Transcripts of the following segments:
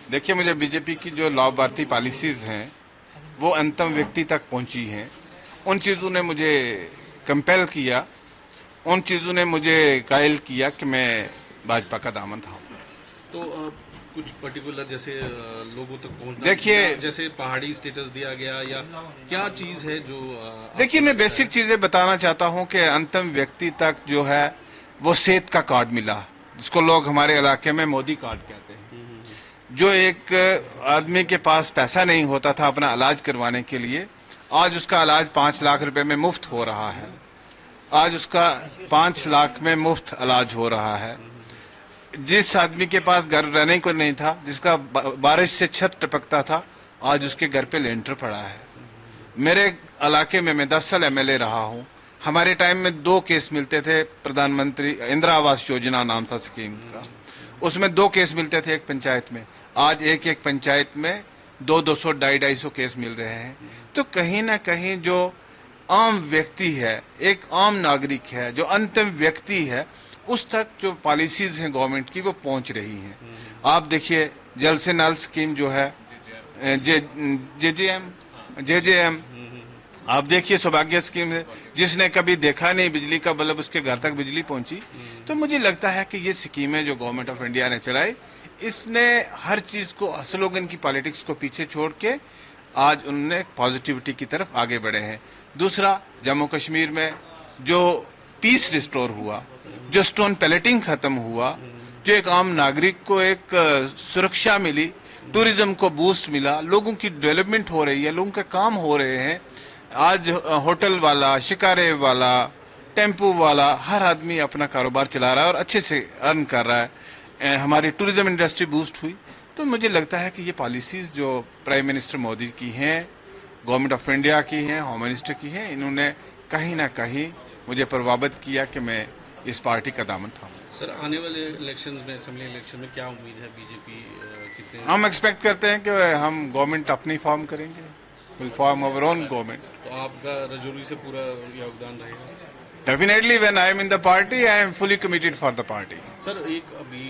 देखिए, मुझे बीजेपी की जो लाभ भारती पॉलिसीज हैं वो अंतिम व्यक्ति तक पहुंची हैं। उन चीज़ों ने मुझे कंपेल किया, उन चीज़ों ने मुझे कायल किया कि मैं भाजपा का दामन थामूं। तो कुछ पर्टिकुलर जैसे लोगों तक पहुंचना, देखिए, जैसे पहाड़ी स्टेटस दिया गया या क्या चीज है जो देखिए, मैं बेसिक चीज़ें बताना चाहता हूं कि अंतिम व्यक्ति तक जो है वो सेहत का कार्ड मिला, जिसको लोग हमारे इलाके में मोदी कार्ड कहते हैं। जो एक आदमी के पास पैसा नहीं होता था अपना इलाज करवाने के लिए, आज उसका इलाज 5 लाख रुपए में मुफ्त हो रहा है। आज उसका 5 लाख में मुफ्त इलाज हो रहा है। जिस आदमी के पास घर रहने को नहीं था, जिसका बारिश से छत टपकता था, आज उसके घर पे लेंटर पड़ा है। मेरे इलाके में मैं 10 साल एमएलए रहा हूं। हमारे टाइम में 2 केस मिलते थे, प्रधानमंत्री इंदिरा आवास योजना नाम था स्कीम का, उसमें 2 केस मिलते थे एक पंचायत में। आज एक पंचायत में 200, 250 केस मिल रहे हैं। तो कहीं ना कहीं जो आम व्यक्ति है, एक आम नागरिक है, जो अंतिम व्यक्ति है, उस तक जो पॉलिसीज हैं गवर्नमेंट की वो पहुंच रही हैं। आप देखिए, जल से नल स्कीम जो है, जेजेएम, आप देखिए, सौभाग्य स्कीम है, जिसने कभी देखा नहीं बिजली का बल्ब, उसके घर तक बिजली पहुंची। तो मुझे लगता है कि ये स्कीमें जो गवर्नमेंट ऑफ इंडिया ने चलाई, इसने हर चीज को, स्लोगन की पॉलिटिक्स को पीछे छोड़ के आज उन्होंने पॉजिटिविटी की तरफ आगे बढ़े हैं। दूसरा, जम्मू कश्मीर में जो पीस रिस्टोर हुआ, जो स्टोन पैलेटिंग खत्म हुआ, जो एक आम नागरिक को एक सुरक्षा मिली, टूरिज्म को बूस्ट मिला, लोगों की डेवलपमेंट हो रही है, लोगों के काम हो रहे हैं। आज होटल वाला, शिकारे वाला, टेम्पो वाला, हर आदमी अपना कारोबार चला रहा है और अच्छे से अर्न कर रहा है। हमारी टूरिज्म इंडस्ट्री बूस्ट हुई। तो मुझे लगता है कि ये पॉलिसीज जो प्राइम मिनिस्टर मोदी की हैं, गवर्नमेंट ऑफ इंडिया की हैं, होम मिनिस्टर की हैं, इन्होंने कहीं ना कहीं मुझे प्रभावित किया कि मैं इस पार्टी का दामन थामूं। सर, आने वाले इलेक्शंस में, असेंबली इलेक्शन में क्या उम्मीद है? बीजेपी कितने? हम एक्सपेक्ट करते हैं कि हम गवर्नमेंट अपनी फॉर्म करेंगे, will form our own government. तो आपका रजौरी से पूरा योगदान रहेगा? Definitely, when I am in the party, I am fully committed for the party. Sir, एक अभी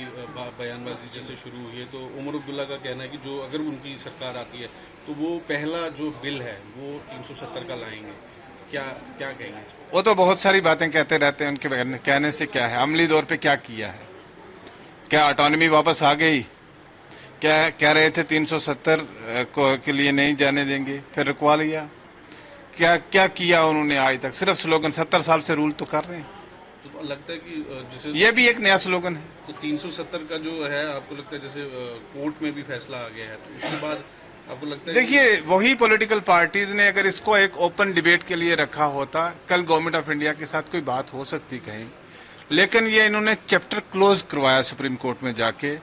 बयानबाजी जैसे शुरू हुई है, तो उमर अब्दुल्ला का कहना है कि जो अगर उनकी सरकार आती है तो वो पहला जो बिल है वो 370 का लाएंगे। क्या क्या कहेंगे इस पर? वो तो बहुत सारी बातें कहते रहते हैं, उनके कहने से क्या है? अमली दौर पे क्या किया है? क्या ऑटोनॉमी वापस आ गई? क्या कह रहे थे 370 के लिए नहीं जाने देंगे, फिर रुकवा लिया। क्या क्या किया उन्होंने आज तक? सिर्फ स्लोगन। 70 साल से रूल तो कर रहे हैं। तो लगता है कि जैसे ये भी एक नया स्लोगन है। तो 370 का जो है, आपको लगता है जैसे कोर्ट में भी फैसला आ गया है, तो उसके बाद आपको लगता है? देखिए, वही पॉलिटिकल पार्टीज ने अगर इसको एक ओपन डिबेट के लिए रखा होता, कल गवर्नमेंट ऑफ इंडिया के साथ कोई बात हो सकती कहीं, लेकिन ये इन्होंने चैप्टर क्लोज करवाया सुप्रीम कोर्ट में जाके।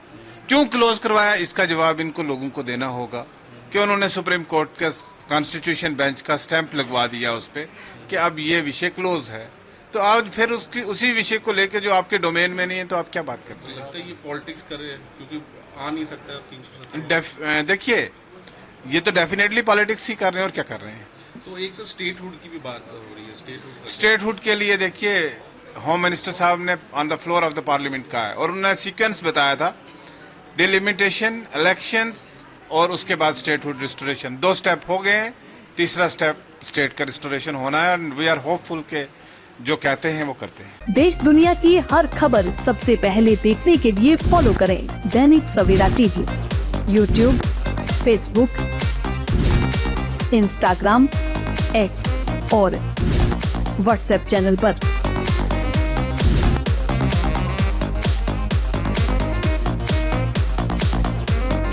क्यों क्लोज करवाया, इसका जवाब इनको लोगों को देना होगा। कि उन्होंने सुप्रीम कोर्ट के कॉन्स्टिट्यूशन बेंच का स्टैंप लगवा दिया उस पर कि अब ये विषय क्लोज है। तो आज फिर उसी विषय को लेकर जो आपके डोमेन में नहीं है, तो आप क्या बात करते हैं? लगता है ये पॉलिटिक्स कर रहे हैं, क्योंकि आ नहीं सकता 370। देखिए, ये तो डेफिनेटली पॉलिटिक्स ही कर रहे हैं, और क्या कर रहे हैं। तो एक सर स्टेटहुड की भी बात हो रही है। स्टेटहुड के लिए देखिए, होम मिनिस्टर साहब ने on the floor of the parliament कहा है, और उन्होंने सीक्वेंस बताया था, डिलिमिटेशन, इलेक्शंस और उसके बाद स्टेटहुड रिस्टोरेशन। 2 स्टेप हो गए हैं, तीसरा स्टेप स्टेट का रिस्टोरेशन होना है। एंड वी आर होपफुल के जो कहते हैं वो करते हैं। देश दुनिया की हर खबर सबसे पहले देखने के लिए फॉलो करें Dainik Savera TV, YouTube, Facebook, Instagram, X और व्हाट्सएप चैनल पर।